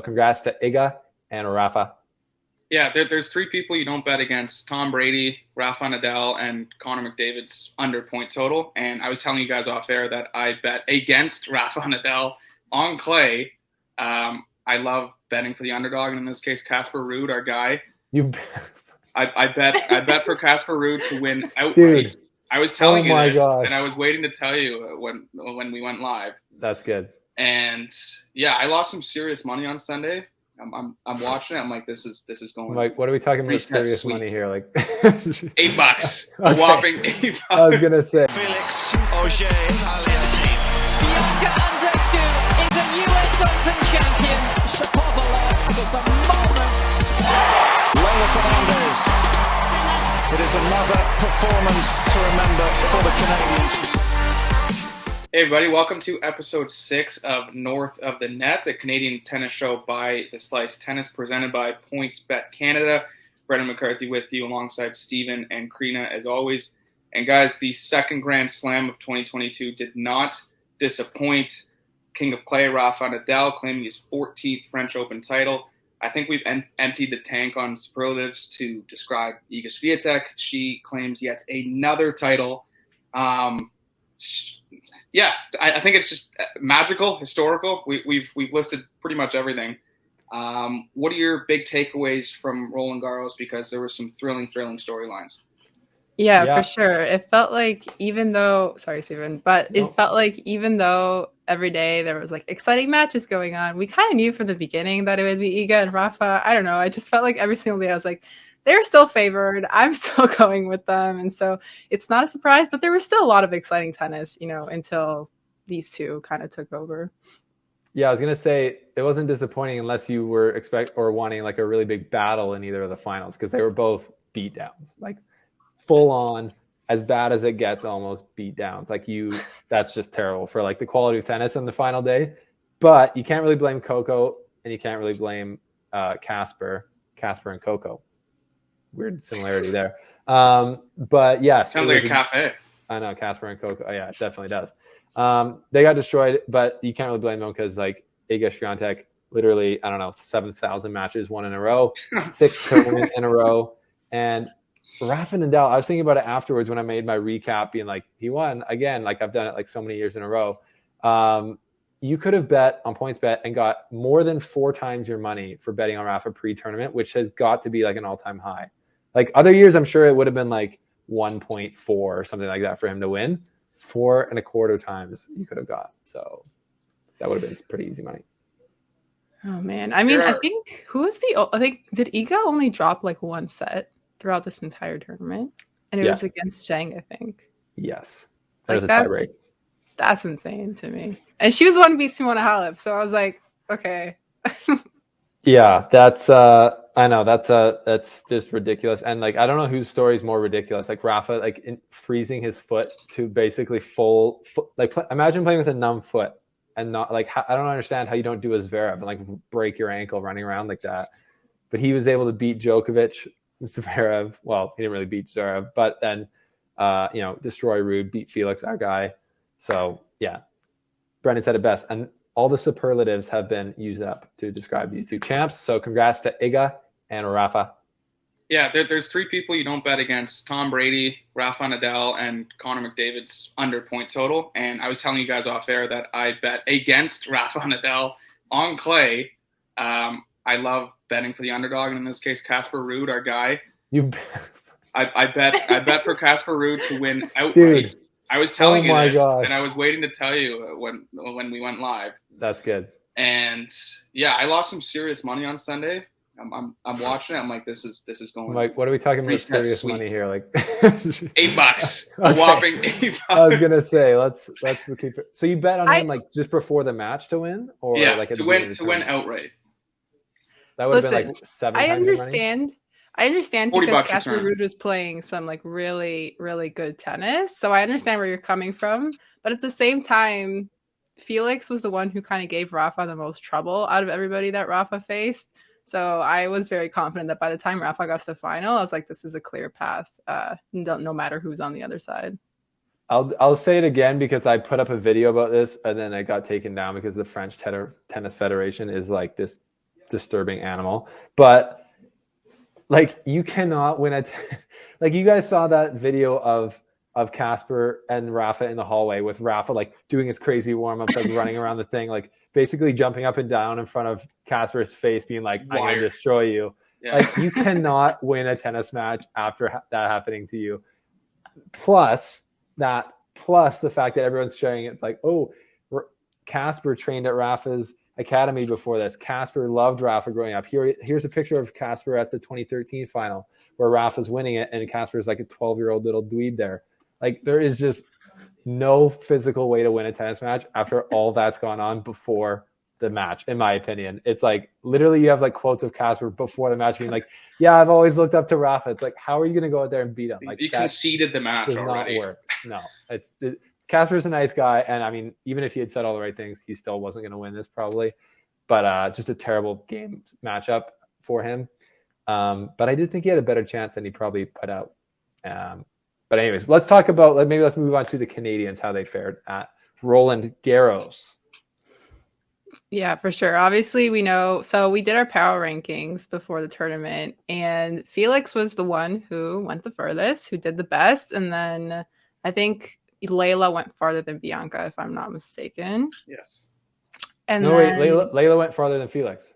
Congrats to Iga and Rafa. Yeah, there's three people you don't bet against: Tom Brady, Rafa Nadal, and Connor McDavid's under point total. And I was telling you guys off air that I bet against Rafa Nadal on clay. I love betting for the underdog, and in this case, Casper Ruud, our guy. I bet for Casper Ruud to win outright. Dude. I was telling you this, God. and I was waiting to tell you when we went live. That's good. And yeah, I lost some serious money on Sunday. I'm watching it. I'm like, this is going. Like, what are we talking about? Serious money here, like $8, a whopping $8. I was gonna say. Felix Auger-Aliassime. Bianca Andreescu is a US Open champion. Shapovalov at the moment. Leylah Fernandez. It is another performance to remember for the Canadians. Hey everybody, welcome to episode 6 of North of the Net, a Canadian tennis show by The Slice Tennis, presented by PointsBet Canada. Brendan McCarthy with you alongside Steven and Krina as always. And guys, the second Grand Slam of 2022 did not disappoint. King of Clay, Rafa Nadal, claiming his 14th French Open title. I think we've emptied the tank on superlatives to describe Iga Swiatek. She claims yet another title. Yeah, I think it's just magical, historical. We've listed pretty much everything. What are your big takeaways from Roland Garros? Because there were some thrilling storylines. Yeah, for sure. It felt like even though, sorry, Steven, but it felt like even though every day there was like exciting matches going on, we kind of knew from the beginning that it would be Iga and Rafa. I don't know. I just felt like every single day I was like, they're still favored. I'm still going with them. And so it's not a surprise, but there was still a lot of exciting tennis, until these two kind of took over. Yeah, I was going to say it wasn't disappointing unless you were wanting like a really big battle in either of the finals, because they were both beatdowns, like full on, as bad as it gets, almost beatdowns. That's just terrible for like the quality of tennis on the final day. But you can't really blame Coco, and you can't really blame Casper and Coco. Weird similarity there. But yes. Sounds like a cafe. I know, Casper and Coco. Oh, yeah, it definitely does. They got destroyed, but you can't really blame them because like Iga Swiatek, literally, 7,000 matches won in a row, 6 tournaments in a row. And Rafa Nadal, I was thinking about it afterwards when I made my recap, being like, he won again. Like I've done it like so many years in a row. You could have bet on PointsBet and got more than 4 times your money for betting on Rafa pre-tournament, which has got to be like an all-time high. Like other years, I'm sure it would have been like 1.4 or something like that for him to win. 4.25 times you could have got. So that would have been pretty easy money. Oh man. I mean, I think did Iga only drop like one set throughout this entire tournament? And it was against Zhang, I think. Yes. That was a tiebreak. That's insane to me. And she was the one who beat Simona Halep. So I was like, okay. Yeah, that's I know that's just ridiculous. And like I don't know whose story is more ridiculous. Like Rafa, like freezing his foot to basically full foot. Like imagine playing with a numb foot and not like I don't understand how you don't do a Zverev and like break your ankle running around like that. But he was able to beat Djokovic, Zverev. Well, he didn't really beat Zverev, but then destroy Ruud, beat Felix, our guy. So yeah, Brendan said it best, and all the superlatives have been used up to describe these two champs. So congrats to Iga and Rafa. Yeah, there's 3 people you don't bet against: Tom Brady, Rafa Nadal, and Connor McDavid's under point total. And I was telling you guys off air that I bet against Rafa Nadal on clay. I love betting for the underdog, and in this case, Casper Ruud, our guy. I bet for Casper Ruud to win outright. Dude. I was telling you this, God. and I was waiting to tell you when we went live. That's good. And yeah, I lost some serious money on Sunday. I'm watching it. I'm like, this is going. Like, what are we talking about? Serious money here, like $8, a whopping $8. I was gonna say, let's keep it. So you bet on him like just before the match to win, or like to win outright. That would have been like 7 times your money? I understand because Casper Ruud was playing some like really, really good tennis. So I understand where you're coming from. But at the same time, Felix was the one who kind of gave Rafa the most trouble out of everybody that Rafa faced. So I was very confident that by the time Rafa got to the final, I was like, this is a clear path, no matter who's on the other side. I'll say it again because I put up a video about this and then it got taken down because the French Tennis Federation is like this disturbing animal. But like, you cannot win like, you guys saw that video of Casper and Rafa in the hallway, with Rafa like doing his crazy warm-ups, like running around the thing, like basically jumping up and down in front of Casper's face, being like, I'm going to destroy you. Yeah. Like, you cannot win a tennis match after that happening to you. Plus the fact that everyone's sharing it. It's like, oh, Casper trained at Rafa's academy before this. Casper loved Rafa growing up. Here's a picture of Casper at the 2013 final where Rafa's winning it, and Casper's like a 12-year-old little dweeb there. Like, there is just no physical way to win a tennis match after all that's gone on before the match, in my opinion. It's like, literally, you have like quotes of Casper before the match being like, yeah, I've always looked up to Rafa. It's like, how are you going to go out there and beat him? Like, you conceded the match already. Not work. No, Casper's a nice guy, and I mean, even if he had said all the right things, he still wasn't going to win this probably. But just a terrible game matchup for him. But I did think he had a better chance than he probably put out. But anyways, let's move on to the Canadians, how they fared at Roland Garros. Yeah, for sure. Obviously, we know. So we did our power rankings before the tournament, and Felix was the one who went the furthest, who did the best. And then I think Leylah went farther than Bianca, if I'm not mistaken. Yes. And Leylah went farther than Felix.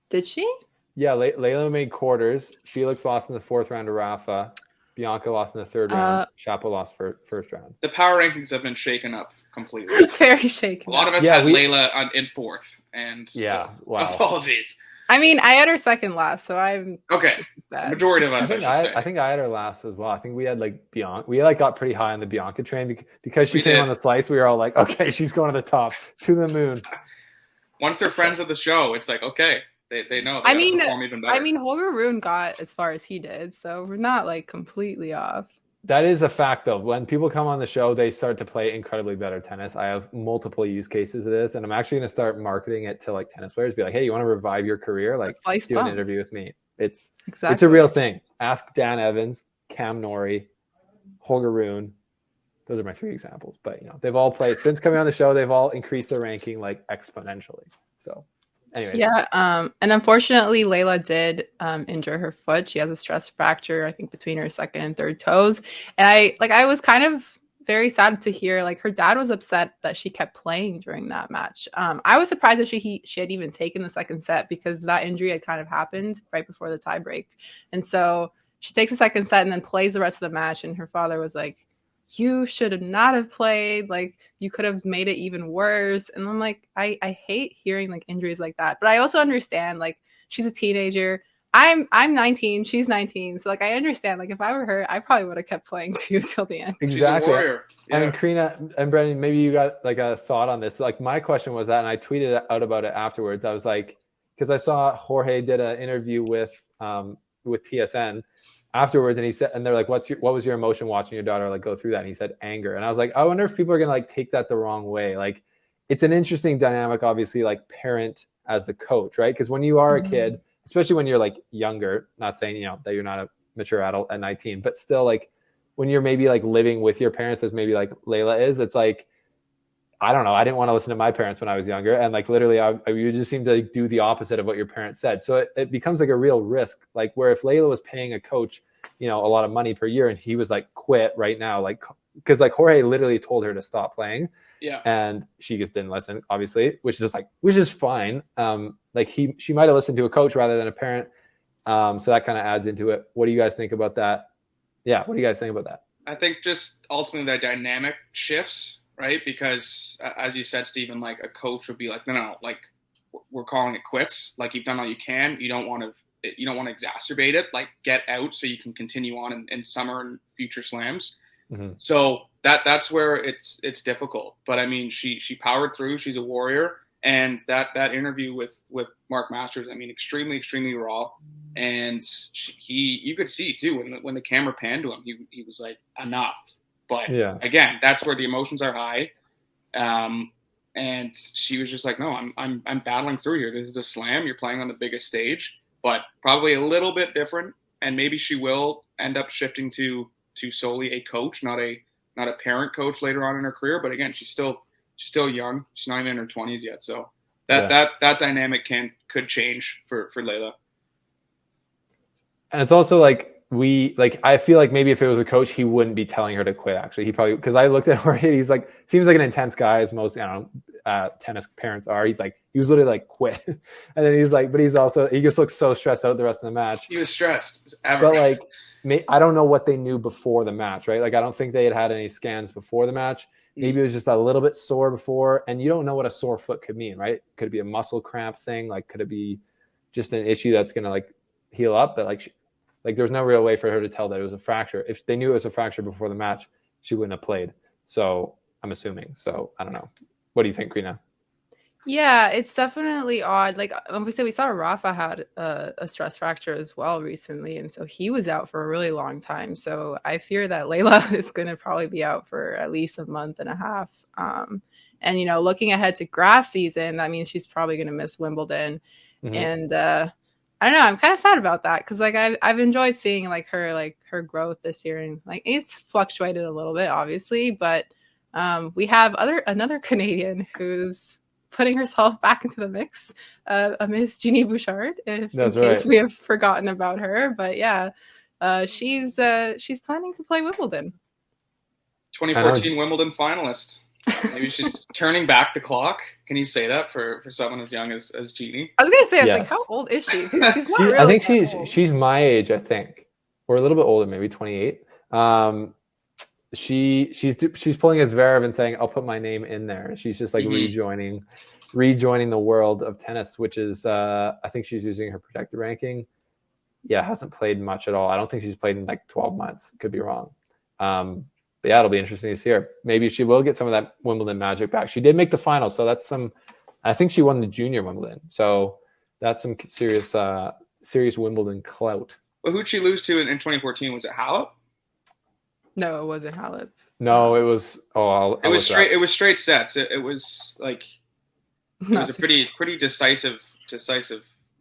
Did she? Yeah, Leylah made quarters. Felix lost in the fourth round to Rafa. Bianca lost in the third round. Chapo lost first round. The power rankings have been shaken up completely. Very shaken. A lot of us had Leylah in fourth, and wow. Apologies. I mean, I had her second last, so I'm okay. The majority of us, I think I had her last as well. I think we had like Bianca. We like got pretty high on the Bianca train because she came on the slice. We were all like, okay, she's going to the top, to the moon. Once they're friends of the show, it's like, okay. They know. I mean, Holger Rune got as far as he did, so we're not like completely off. That is a fact, though. When people come on the show, they start to play incredibly better tennis. I have multiple use cases of this, and I'm actually going to start marketing it to like tennis players. Be like, hey, you want to revive your career? Like, do an interview with me. It's a real thing. Ask Dan Evans, Cam Norrie, Holger Rune. Those are my three examples. But they've all played since coming on the show. They've all increased their ranking like exponentially. So. Anyways. Yeah, and unfortunately, Leylah did injure her foot. She has a stress fracture, I think, between her second and third toes. And I was kind of very sad to hear, like, her dad was upset that she kept playing during that match. I was surprised that she had even taken the second set, because that injury had kind of happened right before the tiebreak. And so she takes the second set and then plays the rest of the match. And her father was like, you should not have played. Like, you could have made it even worse. And I'm like, I hate hearing like injuries like that. But I also understand, like, she's a teenager. I'm 19. She's 19. So like, I understand. Like, if I were her, I probably would have kept playing too till the end. Exactly. She's a warrior. Yeah. And Karina and Brendan, maybe you got like a thought on this. Like, my question was that, and I tweeted out about it afterwards. I was like, because I saw Jorge did an interview with TSN afterwards, and he said, and they're like, what was your emotion watching your daughter like go through that? And he said anger. And I was like, I wonder if people are gonna like take that the wrong way. Like, it's an interesting dynamic, obviously, like parent as the coach, right? Because when you are a kid, especially when you're like younger, not saying that you're not a mature adult at 19, but still, like, when you're maybe like living with your parents, as maybe like Leylah is, it's like, I don't know. I didn't want to listen to my parents when I was younger. And like, literally, you just seem to do the opposite of what your parents said. So it becomes like a real risk. Like, where if Leylah was paying a coach, a lot of money per year, and he was like, quit right now. Like, because like Jorge literally told her to stop playing. Yeah. And she just didn't listen, obviously, which is fine. Like, she might've listened to a coach rather than a parent. So that kind of adds into it. What do you guys think about that? Yeah. What do you guys think about that? I think just ultimately the dynamic shifts. Right, because as you said, Stephen, like, a coach would be like, no, like, we're calling it quits. Like, you've done all you can. You don't want to exacerbate it. Like, get out so you can continue on in summer and future slams. Mm-hmm. So that's where it's difficult. But I mean, she powered through. She's a warrior. And that interview with Mark Masters, I mean, extremely, extremely raw. And you could see too when the camera panned to him, he was like, enough. But again, that's where the emotions are high. And she was just like, no, I'm battling through here. This is a slam. You're playing on the biggest stage, but probably a little bit different. And maybe she will end up shifting to solely a coach, not a parent coach later on in her career. But again, she's still young. She's not even in her 20s yet. So that dynamic could change for Leylah. And it's also like I feel like maybe if it was a coach, he wouldn't be telling her to quit. Actually, he probably, because I looked at her, he's like, seems like an intense guy, as most tennis parents are. He's like, he was literally like, quit, and then he's like, but he just looks so stressed out the rest of the match. He was stressed, but like, I don't know what they knew before the match, right? Like, I don't think they had any scans before the match. Maybe it was just a little bit sore before, and you don't know what a sore foot could mean, right? Could it be a muscle cramp thing? Like, could it be just an issue that's gonna like heal up? But like there's no real way for her to tell that it was a fracture. If they knew it was a fracture before the match, she wouldn't have played. So I'm assuming. So I don't know. What do you think, Rina? Yeah, it's definitely odd. Like obviously we saw Rafa had a stress fracture as well recently, and so he was out for a really long time. So I fear that Leylah is going to probably be out for at least a month and a half. And looking ahead to grass season, that means she's probably going to miss Wimbledon. Mm-hmm. And I don't know. I'm kind of sad about that because like I've enjoyed seeing her growth this year, and like it's fluctuated a little bit, obviously, but we have another Canadian who's putting herself back into the mix, Miss Genie Bouchard, in case we have forgotten about her. But yeah, she's planning to play Wimbledon. 2014 Wimbledon finalist. Maybe she's turning back the clock. Can you say that for someone as young as Genie? I was gonna say, I was like, how old is she? She's not really. I think she's my age, I think, or a little bit older, maybe 28. She's pulling a Zverev and saying, "I'll put my name in there." She's just like rejoining the world of tennis, which is I think she's using her projected ranking. Yeah, hasn't played much at all. I don't think she's played in like 12 months. Could be wrong. But yeah, it'll be interesting to see her. Maybe she will get some of that Wimbledon magic back. She did make the final, so that's I think she won the junior Wimbledon, so that's some serious Wimbledon clout. Well, who'd she lose to in 2014? Was it Halep? No, it wasn't Halep. No, it was. It was straight. It was straight sets. It was like it was a pretty decisive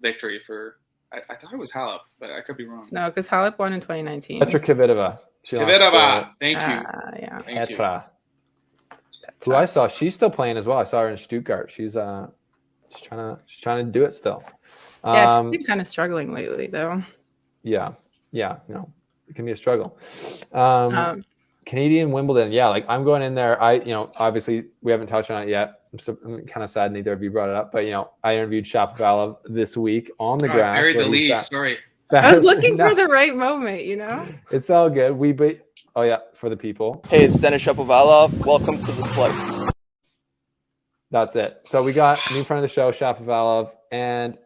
victory for. I thought it was Halep, but I could be wrong. No, because Halep won in 2019. Petra Kvitova. Thank you. Yeah. Petra. Who I saw, she's still playing as well. I saw her in Stuttgart. She's trying to do it still. Yeah, she's been kind of struggling lately, though. Yeah, it can be a struggle. Canadian Wimbledon, yeah, like I'm going in there. Obviously we haven't touched on it yet. I'm kind of sad neither of you brought it up, but I interviewed Shapovalov this week on the grass. Buried the lead. Sorry. I was looking for the right moment, It's all good. For the people. Hey, it's Denis Shapovalov. Welcome to The Slice. That's it. So we got new friend of the show, Shapovalov, and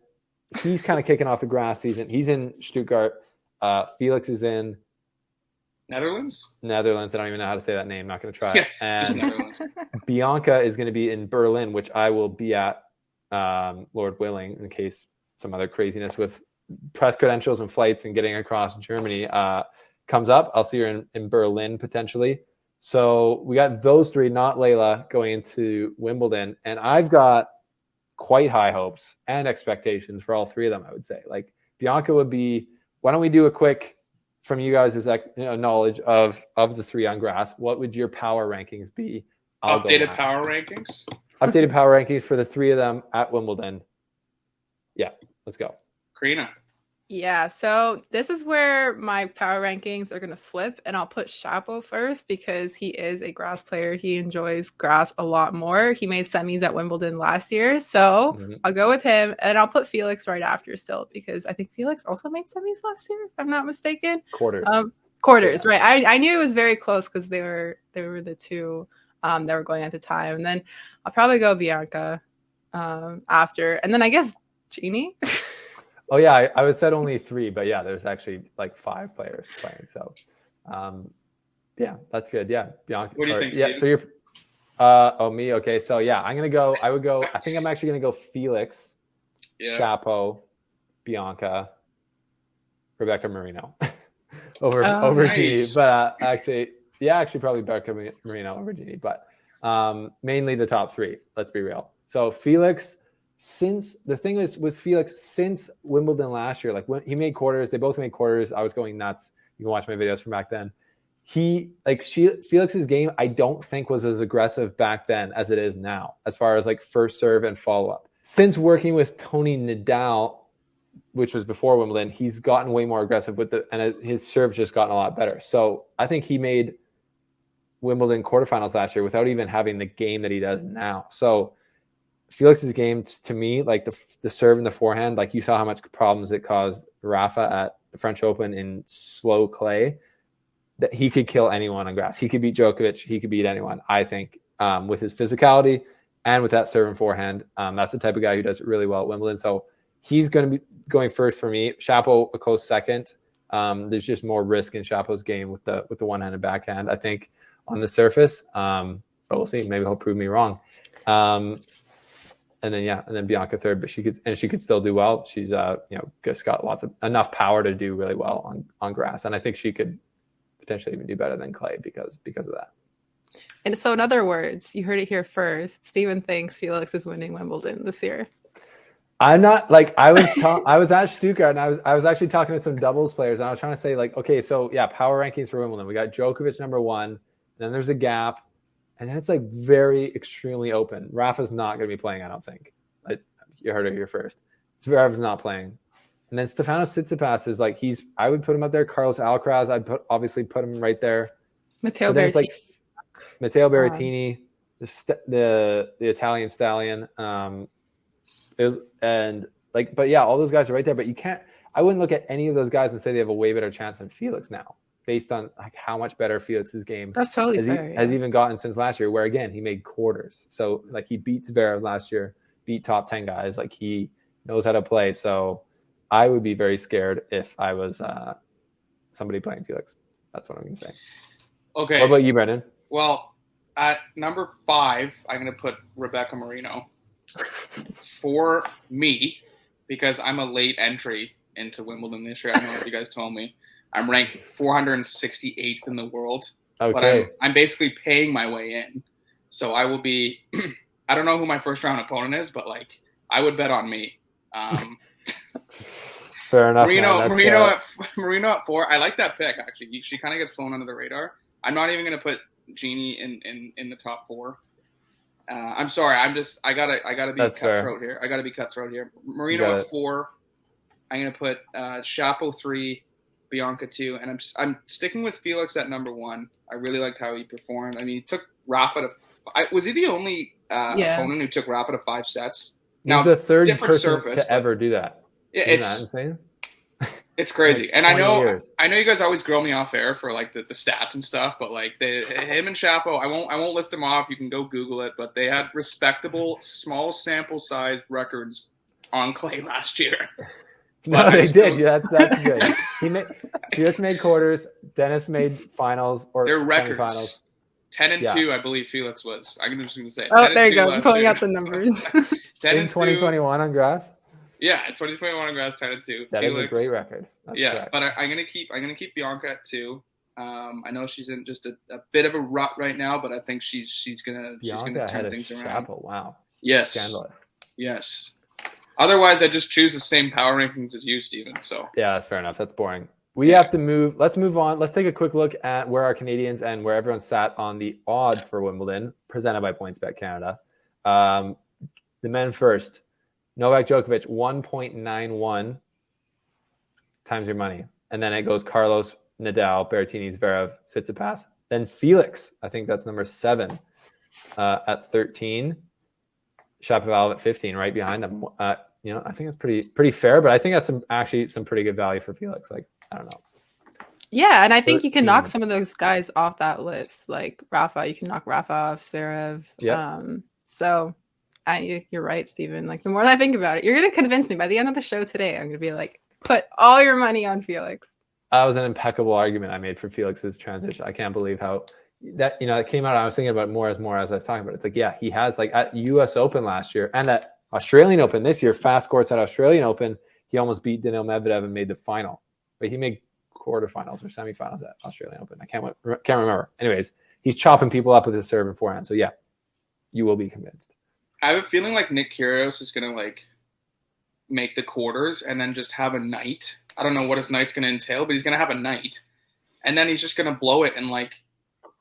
he's kind of kicking off the grass season. He's in Stuttgart. Felix is in Netherlands. I don't even know how to say that name. Not going to try. Yeah, and Netherlands. Bianca is going to be in Berlin, which I will be at, Lord willing, in case some other craziness with press credentials and flights and getting across Germany comes up. I'll see her in Berlin potentially. So we got those three, not Leylah, going into Wimbledon, and I've got quite high hopes and expectations for all three of them. I would say, like Bianca would be. Why don't we do a quick, from you guys' knowledge of the three on grass? What would your power rankings be? Updated power rankings. Updated power rankings for the three of them at Wimbledon. Yeah, let's go. Karina. Yeah, so this is where my power rankings are going to flip, and I'll put Shapo first because he is a grass player. He enjoys grass a lot more. He made semis at Wimbledon last year, so I'll go with him, and I'll put Felix right after still because I think Felix also made semis last year, if I'm not mistaken. Quarters, yeah. Right. I knew it was very close because they were the two that were going at the time, and then I'll probably go Bianca after, and then I guess Genie. Oh yeah, I would said only three, but yeah, there's actually like 5 players playing. So, yeah, that's good. Yeah, Bianca. What do you think? Yeah, Steve? So you're, me. Okay, so yeah, I would go. I think I'm actually gonna go Felix, Shapo, Bianca, Rebecca Marino over nice. Genie. But actually probably Rebecca Marino over Genie. But mainly the top 3. Let's be real. So Felix. Since the thing is with Felix, since Wimbledon last year, like when he made quarters, they both made quarters. I was going nuts. You can watch my videos from back then. Felix's game, I don't think was as aggressive back then as it is now, as far as like first serve and follow up. since working with Tony Nadal, which was before Wimbledon, he's gotten way more aggressive and his serve's just gotten a lot better. So I think he made Wimbledon quarterfinals last year without even having the game that he does now. So Felix's game, to me, like the serve and the forehand, like you saw how much problems it caused Rafa at the French Open in slow clay, that he could kill anyone on grass. He could beat Djokovic. He could beat anyone, I think, with his physicality and with that serve and forehand. That's the type of guy who does it really well at Wimbledon. So he's going to be going first for me. Shapo a close second. There's just more risk in Shapo's game with the one-handed backhand, I think, on the surface. But we'll see. Maybe he'll prove me wrong. And then Bianca third, but she could still do well. She's just got enough power to do really well on grass, and I think she could potentially even do better than clay because of that. And so, in other words, you heard it here first. Steven thinks Felix is winning Wimbledon this year. I'm not like I was at Stuttgart and I was actually talking to some doubles players and I was trying to say like, okay, so yeah, power rankings for Wimbledon. We got Djokovic number 1, then there's a gap. And then it's like very extremely open. Rafa's not going to be playing, I don't think. You heard it here first. Zverev's not playing. And then Stefanos Tsitsipas is like, I would put him up there. Carlos Alcaraz, obviously put him right there. Matteo Berrettini. Matteo Berrettini, the Italian stallion. But yeah, all those guys are right there. But I wouldn't look at any of those guys and say they have a way better chance than Felix now, based on like how much better Felix's game has even gotten since last year, where again he made quarters. So like he beat Zverev last year, beat top 10 guys. Like he knows how to play. So I would be very scared if I was somebody playing Felix. That's what I'm going to say. Okay. What about you, Brendan? Well, at number 5, I'm going to put Rebecca Marino for me because I'm a late entry into Wimbledon this year. I don't know if you guys told me. I'm ranked 468th in the world, but I'm basically paying my way in. So I will be – I don't know who my first-round opponent is, but, like, I would bet on me. Fair enough. Marino at 4. I like that pick, actually. She kind of gets flown under the radar. I'm not even going to put Genie in the top 4. I'm sorry. I gotta be cutthroat here. I gotta be cutthroat here. Marino at 4. I'm going to put Shapo 3. Bianca 2, and I'm sticking with Felix at number 1. I really liked how he performed. I mean, he took Rafa to. Was he the only opponent who took Rafa to 5 sets? He's the third person to ever do that. Yeah, Isn't that insane? It's crazy, and I know you guys always grill me off air for like the stats and stuff, but like him and Shapo, I won't list them off. You can go Google it, but they had respectable small sample size records on clay last year. No, they did. Yeah, that's good. Felix made quarters. Dennis made finals or their records. Semifinals. 10 and 2, I believe Felix was. I'm just going to say. Oh, there you go. I'm pulling out the numbers. 10 in 2021 on grass. Yeah, 2021 on grass, 10 and 2. That Felix, is a great record. That's correct. But I'm going to keep Bianca at 2. I know she's in just a bit of a rut right now, but I think she's going to turn things around. Wow. Yes. Scandalous. Yes. Otherwise, I just choose the same power rankings as you, Steven. So yeah, that's fair enough. That's boring. We have to move. Let's move on. Let's take a quick look at where our Canadians and where everyone sat on the odds for Wimbledon, presented by PointsBet Canada. The men first. Novak Djokovic, 1.91 times your money. And then it goes Carlos, Nadal, Berrettini, Zverev, Tsitsipas. Then Felix, I think that's number 7 at 13. Shapovalov at 15, right behind him. I think it's pretty fair, but I think that's some pretty good value for Felix. Like, I don't know. Yeah, and I think you can knock some of those guys off that list, like Rafa. You can knock Rafa off, Zverev. Yeah. You're right, Steven. Like, the more I think about it, you're going to convince me. By the end of the show today, I'm going to be like, put all your money on Felix. That was an impeccable argument I made for Felix's transition. I can't believe how that, it came out. I was thinking about it more as I was talking about it. It's like, yeah, he has, like, at U.S. Open last year and at Australian Open this year, fast courts at Australian Open, he almost beat Daniil Medvedev and made the final. But he made quarterfinals or semifinals at Australian Open. I can't remember. Anyways, he's chopping people up with his serve and forehand. So, yeah, you will be convinced. I have a feeling like Nick Kyrgios is going to, like, make the quarters and then just have a night. I don't know what his night's going to entail, but he's going to have a night. And then he's just going to blow it in, like,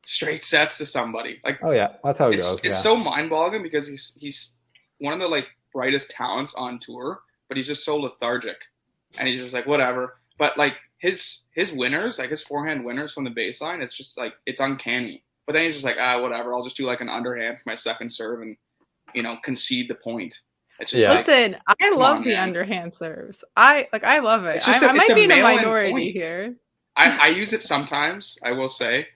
straight sets to somebody. Like, oh yeah, that's how it goes. It's so mind-boggling because he's one of the like brightest talents on tour, but he's just so lethargic, and he's just like whatever. But like his winners, like his forehand winners from the baseline, it's just like it's uncanny. But then he's just like whatever. I'll just do like an underhand for my second serve and concede the point. It's just listen. I love the underhand serves. I love it. I might be in a minority here. I use it sometimes. I will say,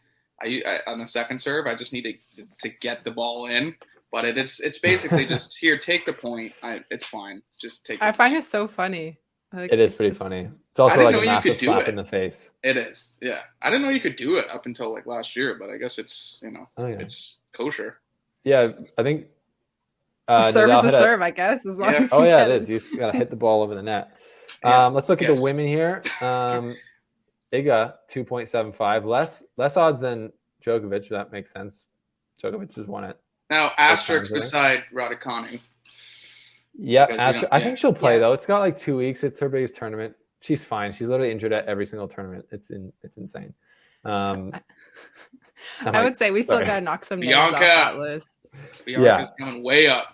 I on the second serve, I just need to get the ball in. But it's basically just here, take the point. It's fine. Just take. I find it so funny. Like, it is pretty funny. It's also like a massive slap in the face. It is. Yeah, I didn't know you could do it up until like last year, but I guess it's it's kosher. Yeah, I think. Serve is a serve, I guess. As long as it is. You just gotta hit the ball over the net. Let's look at the women here. Iga 2.75, less odds than Djokovic. That makes sense. Djokovic just won it. Now asterisk beside Raducanu. Yeah, I think she'll play though. It's got like 2 weeks. It's her biggest tournament. She's fine. She's literally injured at every single tournament. It's insane. I would say we still gotta knock some names off that list. Bianca's coming way up.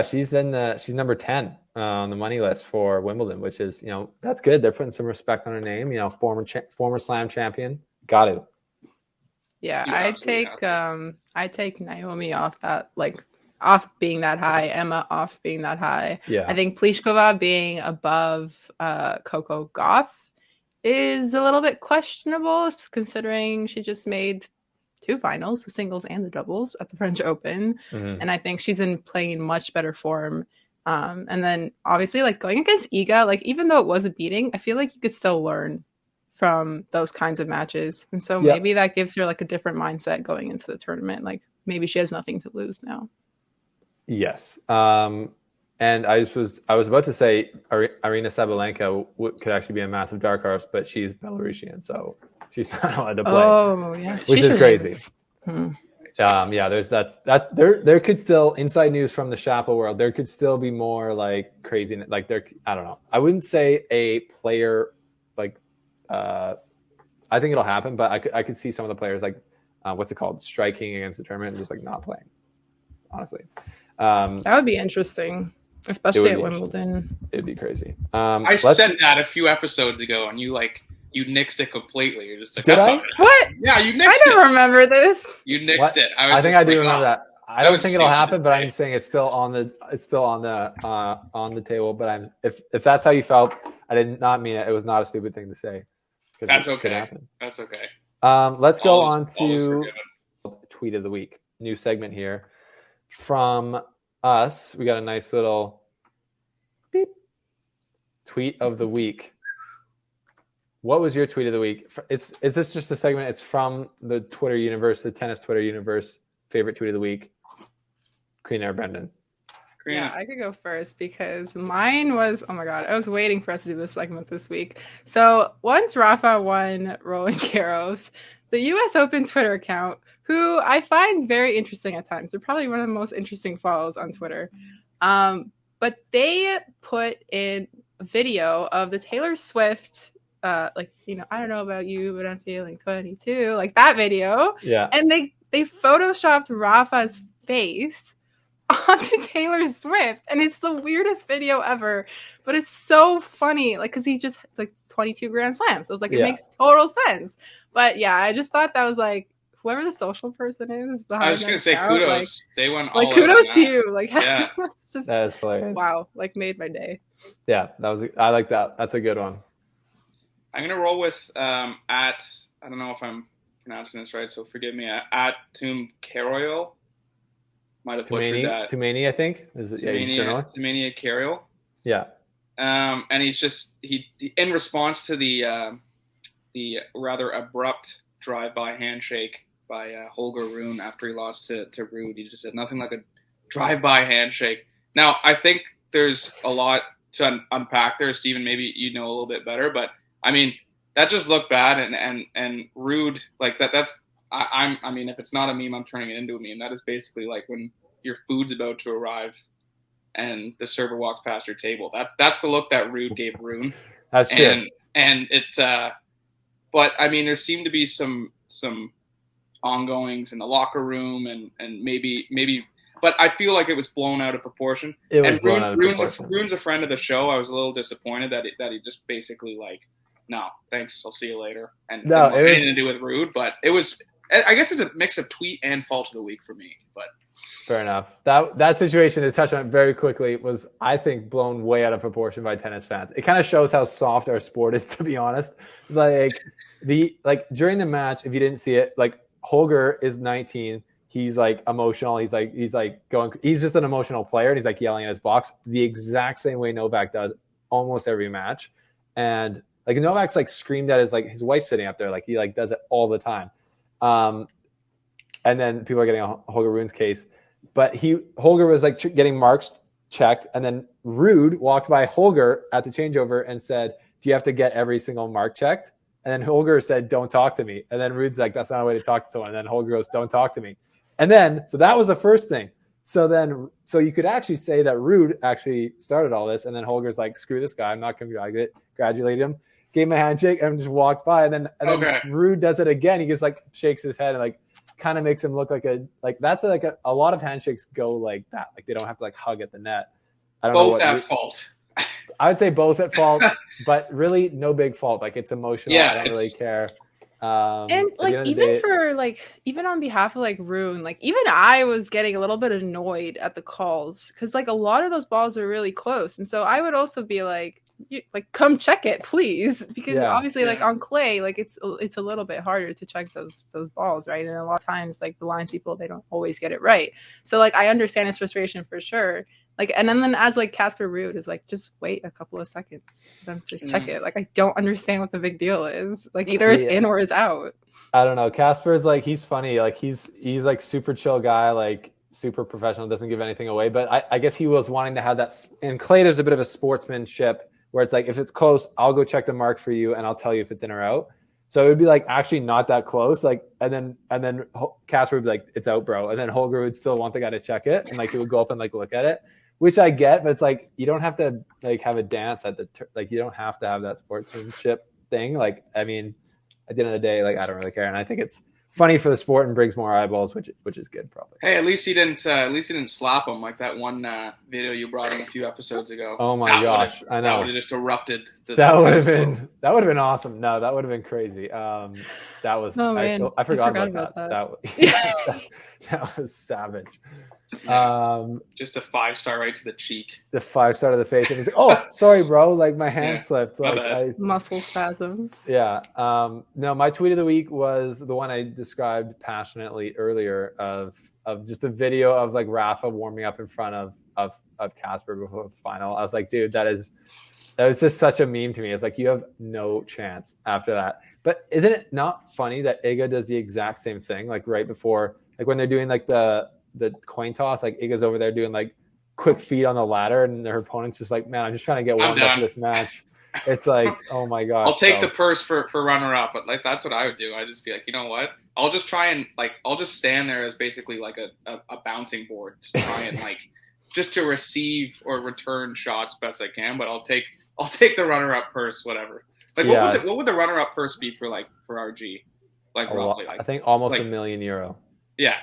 She's number 10 on the money list for Wimbledon, which is that's good. They're putting some respect on her name. Former Slam champion. Got it. Yeah, I take Naomi off that, like off being that high, Emma off being that high. Yeah, I think Pliskova being above Coco Gauff is a little bit questionable, considering she just made 2 finals, the singles and the doubles at the French Open. Mm-hmm. And I think she's playing in much better form. And then obviously like going against Iga, like even though it was a beating, I feel like you could still learn from those kinds of matches. And so maybe that gives her like a different mindset going into the tournament. Like maybe she has nothing to lose now. Yes. And I was about to say Aryna Sabalenka could actually be a massive dark horse, but she's Belarusian, so she's not allowed to play. Oh, yeah. Which is crazy. There's that. There could still, inside news from the Chappell world, there could still be more like crazy. Like I don't know. I wouldn't say a player like. I think it'll happen, but I could see some of the players like what's it called, striking against the tournament and just like not playing. Honestly, that would be interesting. Especially at Wimbledon. It'd be crazy. I said that a few episodes ago, and you nixed it completely. You're just like, did I? What? Yeah, you nixed it. I don't remember this. You nixed it. I think I do remember that. I don't think it'll happen, but I'm saying it's still on the table. But if that's how you felt, I did not mean it. It was not a stupid thing to say. That's okay. That's okay. Let's go on to tweet of the week. New segment here from us. We got a nice little beep tweet of the week. What was your tweet of the week? Is this just a segment? It's from the Twitter universe, the tennis Twitter universe. Favorite tweet of the week? Queen or Brendan? Yeah, I could go first because mine was, oh my God, I was waiting for us to do this segment this week. So once Rafa won Roland Garros, the US Open Twitter account, who I find very interesting at times, they're probably one of the most interesting follows on Twitter. But they put in a video of the Taylor Swift, I don't know about you, but I'm feeling 22, like that video. Yeah. And they photoshopped Rafa's face onto Taylor Swift, and it's the weirdest video ever, but it's so funny, like because he just like 22 Grand Slams, so it's like it makes total sense. But yeah, I just thought that was like whoever the social person is behind. I was gonna say kudos. Like, they went all like kudos to that. you. Like it's just that is hilarious. Wow, like made my day. Yeah, I like that. That's a good one. I'm gonna roll with I don't know if I'm pronouncing this right, so forgive me. At Tum Carroll. Might have butchered that. Tumani, I think. Is it journalist? Tumani Carroll. Yeah. And he's he in response to the rather abrupt drive-by handshake by Holger Rune after he lost to Ruud. He just said nothing like a drive-by handshake. Now, I think there's a lot to unpack there, Stephen. Maybe you know a little bit better, but I mean that just looked bad, and Ruud like that. That's I mean, if it's not a meme, I'm turning it into a meme. That is basically like when your food's about to arrive and the server walks past your table. That's the look that Ruud gave Rune. That's true. And it's but I mean, there seemed to be some ongoings in the locker room, and maybe but I feel like it was blown out of proportion. It was blown out of proportion. Rune's a friend of the show. I was a little disappointed that he just basically like, no, thanks, I'll see you later. And no, it had anything to do with Ruud, but it was. I guess it's a mix of tweet and fault of the week for me. But fair enough. That situation, to touch on it very quickly, was, I think, blown way out of proportion by tennis fans. It kind of shows how soft our sport is, to be honest. Like during the match, if you didn't see it, like Holger is 19. He's like emotional. He's just an emotional player, and he's like yelling at his box the exact same way Novak does almost every match. And like Novak's like screamed at his wife's sitting up there, like he like does it all the time. And then people are getting a Holger Rune's case, but Holger was like getting marks checked, and then Ruud walked by Holger at the changeover and said, "Do you have to get every single mark checked?" And then Holger said, "Don't talk to me." And then Ruud's like, "That's not a way to talk to someone." And then Holger goes, "Don't talk to me." And then, so that was the first thing. So you could actually say that Ruud actually started all this, and then Holger's like, "Screw this guy, I'm not going to congratulate him." Gave him a handshake and just walked by, and then Ruud does it again. He just like shakes his head and like kind of makes him look like that's like a lot of handshakes go like that. Like they don't have to like hug at the net. I don't know both at fault. I would say both at fault, but really no big fault. Like it's emotional. Yeah, I don't really care. And like even on behalf of like Rune, like even I was getting a little bit annoyed at the calls because like a lot of those balls are really close, and so I would also be like come check it, please, because obviously like on clay, like it's a little bit harder to check those balls, right? And a lot of times like the line people, they don't always get it right. So like I understand his frustration for sure. Like, and then as like Casper Ruud is like, just wait a couple of seconds for them to check it. Like, I don't understand what the big deal is. Like, either it's in or it's out. I don't know. Casper's like, he's funny. Like, he's like super chill guy, like super professional, doesn't give anything away. But I guess he was wanting to have that. In clay, there's a bit of a sportsmanship where it's like, if it's close, I'll go check the mark for you and I'll tell you if it's in or out. So it would be like actually not that close. Like, and then Casper would be like, it's out, bro. And then Holger would still want the guy to check it. And like, he would go up and like look at it. Which I get, but it's like you don't have to like have a dance at the like you don't have to have that sportsmanship thing. Like I mean, at the end of the day, like I don't really care, and I think it's funny for the sport and brings more eyeballs, which is good probably. Hey, at least he didn't slap him like that one video you brought in a few episodes ago. Oh my gosh, I know that would have just erupted. That would have been awesome. No, that would have been crazy. That was I forgot about that. That was savage. Just a 5-star right to the cheek. The 5-star to the face, and he's like, "Oh, sorry, bro. Like my hand slipped. Like muscle spasm." Yeah. No, my tweet of the week was the one I described passionately earlier of just a video of like Rafa warming up in front of Casper before the final. I was like, dude, that was just such a meme to me. It's like you have no chance after that. But isn't it not funny that Iga does the exact same thing? Like right before, like when they're doing like the coin toss, like Iga's over there doing like quick feet on the ladder, and her opponent's just like, man, I'm just trying to get warmed up for this match. It's like, oh my gosh. I'll take the purse for runner up, but like that's what I would do. I'd just be like, you know what? I'll just try and like I'll just stand there as basically like a bouncing board to try and like just to receive or return shots best I can. But I'll take the runner up purse, whatever. Like what would the runner up purse be for RG? Like roughly, like I think almost €1 million. Yeah.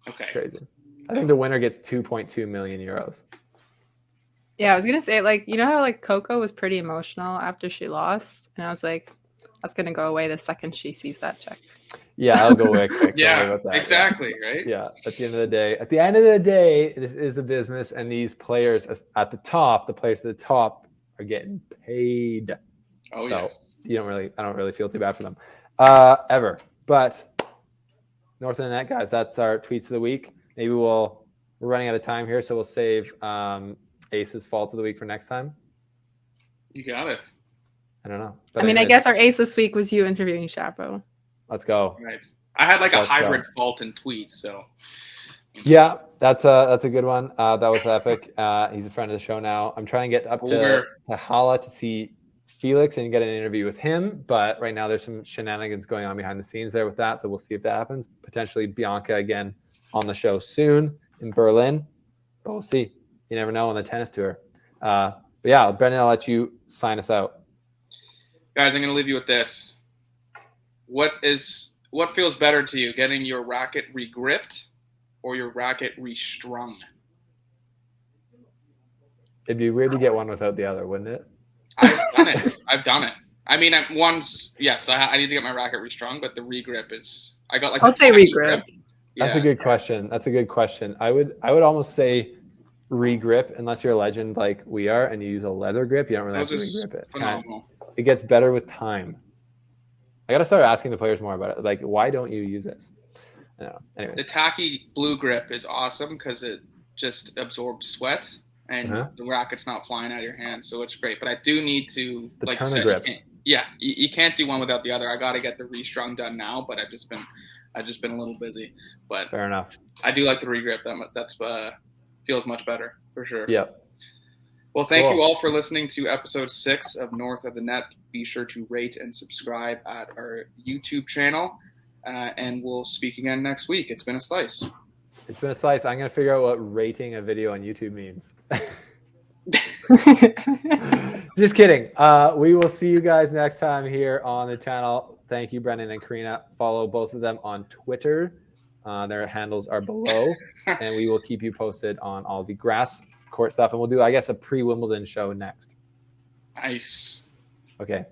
Okay. It's crazy. I think the winner gets 2.2 million euros. Yeah, I was gonna say, like, you know how like Coco was pretty emotional after she lost, and I was like, that's gonna go away the second she sees that check. Yeah, I'll go away quick. Yeah, exactly. Yeah. Right. Yeah. At the end of the day, this is a business, and these players at the top, the players at the top, are getting paid. Oh so yes. I don't really feel too bad for them, ever. But North of the Net, guys, that's our tweets of the week. Maybe we're running out of time here, so we'll save Ace's fault of the week for next time. You got it. I don't know. But I guess our ace this week was you interviewing Chapo. Let's go. Right. I had like a hybrid fault and tweet, so. Yeah, that's a good one. That was epic. He's a friend of the show now. I'm trying to get up to Hala to see Felix and get an interview with him, but right now there's some shenanigans going on behind the scenes there with that, so we'll see if that happens. Potentially Bianca again on the show soon in Berlin, but we'll see. You never know on the tennis tour. But yeah, Brendan, I'll let you sign us out. Guys, I'm going to leave you with this. What feels better to you, getting your racket regripped or your racket restrung? It'd be weird to get one without the other, wouldn't it? I've done it. I mean, once, yes, I need to get my racket restrung, but the regrip is. I got like. I'll say regrip. That's a good question. I would almost say regrip, unless you're a legend like we are, and you use a leather grip. You don't really have to regrip it. It gets better with time. I got to start asking the players more about it. Like, why don't you use this? I don't know. Anyway, the tacky blue grip is awesome because it just absorbs sweat. And the racket's not flying out of your hand, so it's great. But I do need to, like you said, grip. You can't do one without the other. I got to get the restrung done now, but I've just been a little busy. But fair enough. I do like the regrip. That's feels much better for sure. Yep. Well, thank you all for listening to episode 6 of North of the Net. Be sure to rate and subscribe at our YouTube channel, and we'll speak again next week. It's been a slice. It's been a slice. I'm going to figure out what rating a video on YouTube means. Just kidding. We will see you guys next time here on the channel. Thank you, Brendan and Karina. Follow both of them on Twitter. Their handles are below. And we will keep you posted on all the grass court stuff. And we'll do, I guess, a pre-Wimbledon show next. Nice. Okay.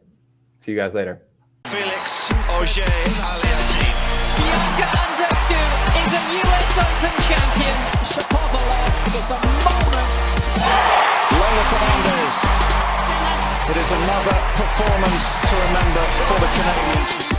See you guys later. Felix Auger-Aliassime. Bianca Andreescu is a US Open champion. Shapovalov at the moment. Leylah Fernandez. It is another performance to remember for the Canadians.